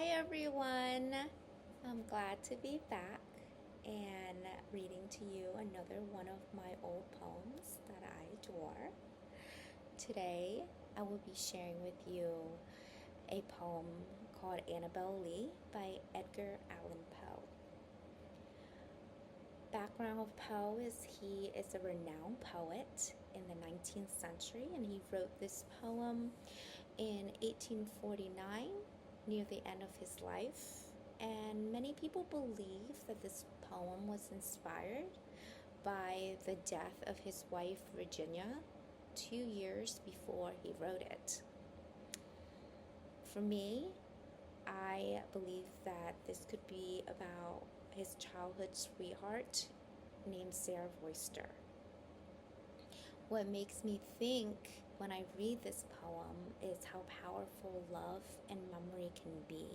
Hi everyone! I'm glad to be back and reading to you another one of my old poems that I adore. Today I will be sharing with you a poem called Annabel Lee by Edgar Allan Poe. Background of Poe is he is a renowned poet in the 19th century, and he wrote this poem in 1849 near the end of his life, and many people believe that this poem was inspired by the death of his wife Virginia 2 years before he wrote it. For me, I believe that this could be about his childhood sweetheart named Sarah Royster. What makes me think when I read this poem is how powerful love and memory can be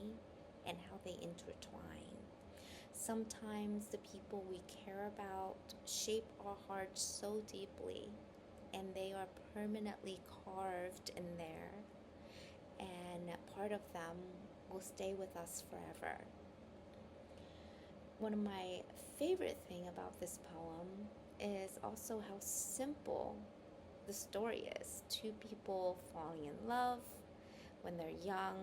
and how they intertwine. Sometimes the people we care about shape our hearts so deeply, and they are permanently carved in there, and part of them will stay with us forever. One of my favorite things about this poem is also how simple the story is. Two people falling in love when they're young,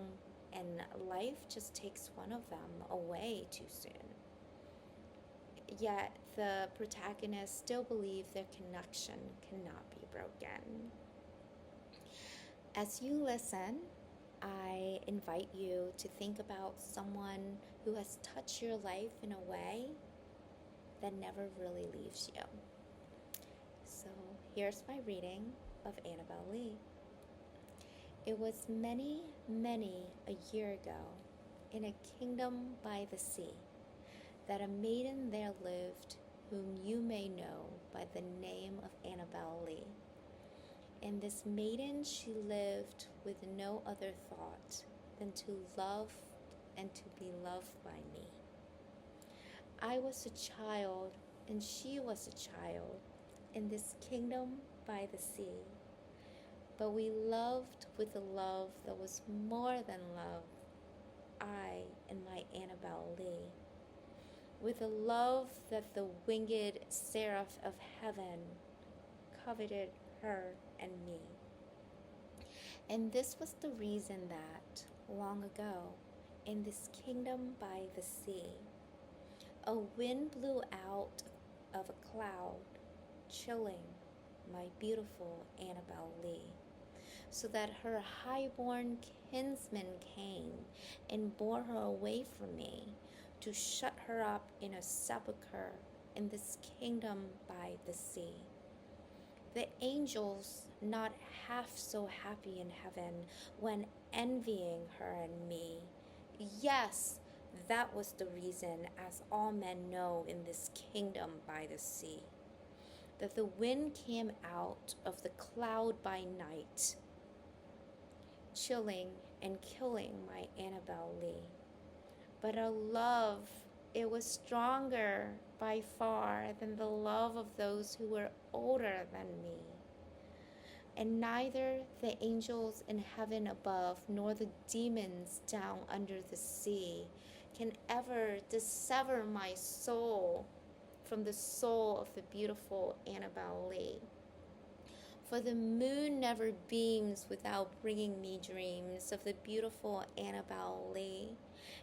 and life just takes one of them away too soon. Yet the protagonists still believe their connection cannot be broken. As you listen, I invite you to think about someone who has touched your life in a way that never really leaves you. So here's my reading of Annabel Lee. It was many, many a year ago, in a kingdom by the sea, that a maiden there lived whom you may know by the name of Annabel Lee. And this maiden, she lived with no other thought than to love and to be loved by me. I was a child, and she was a child, in this kingdom by the sea. But we loved with a love that was more than love, I and my Annabel Lee. With a love that the winged seraph of heaven coveted her and me. And this was the reason that, long ago, in this kingdom by the sea, a wind blew out of a cloud, chilling my beautiful Annabel Lee, so that her highborn kinsman came and bore her away from me to shut her up in a sepulchre in this kingdom by the sea. The angels, not half so happy in heaven, when envying her and me. Yes, that was the reason, as all men know in this kingdom by the sea, that the wind came out of the cloud by night, chilling and killing my Annabel Lee. But our love, it was stronger by far than the love of those who were older than me. And neither the angels in heaven above nor the demons down under the sea can ever dissever my soul from the soul of the beautiful Annabel Lee. For the moon never beams without bringing me dreams of the beautiful Annabel Lee.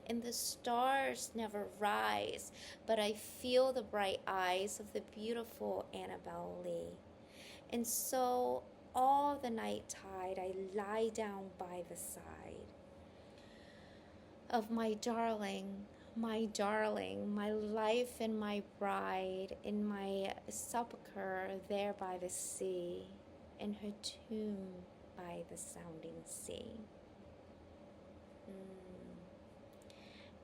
And the stars never rise, but I feel the bright eyes of the beautiful Annabel Lee. And so all the night tide I lie down by the side of my darling, my life and my bride, in my sepulchre there by the sea, in her tomb by the sounding sea.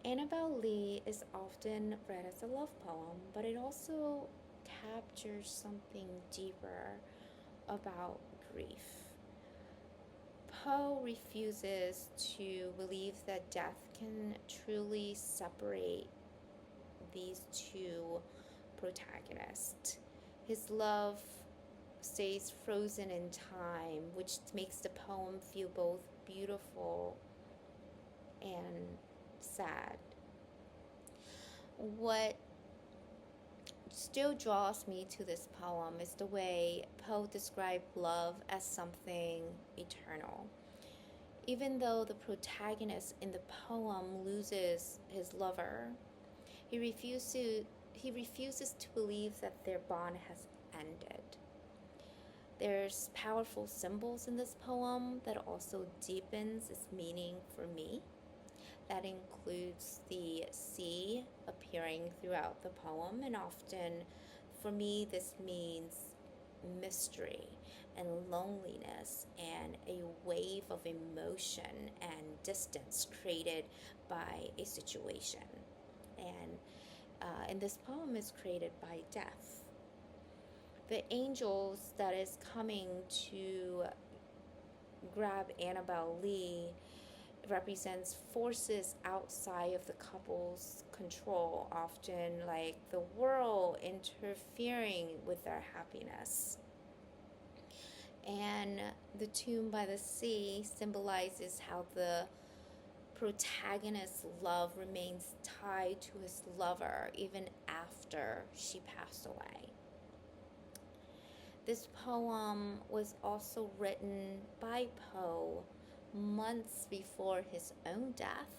Annabel Lee is often read as a love poem, but it also captures something deeper about grief. Poe refuses to believe that death can truly separate these two protagonists. His love stays frozen in time, which makes the poem feel both beautiful and sad. What still draws me to this poem is the way Poe described love as something eternal. Even though the protagonist in the poem loses his lover, he refuses to believe that their bond has ended. There's powerful symbols in this poem that also deepens its meaning for me. That includes the sea appearing throughout the poem, and often for me this means mystery and loneliness and a wave of emotion and distance created by a situation. And in this poem is created by death. The angels that is coming to grab Annabel Lee represents forces outside of the couple's control, often like the world interfering with their happiness. And the tomb by the sea symbolizes how the protagonist's love remains tied to his lover even after she passed away. This poem was also written by Poe months before his own death,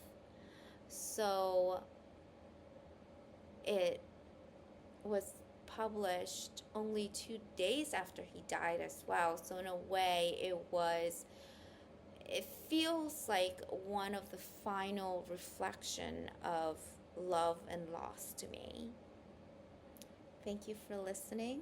so it was published only 2 days after he died as well. So in a way, it feels like one of the final reflection of love and loss to me. Thank you for listening.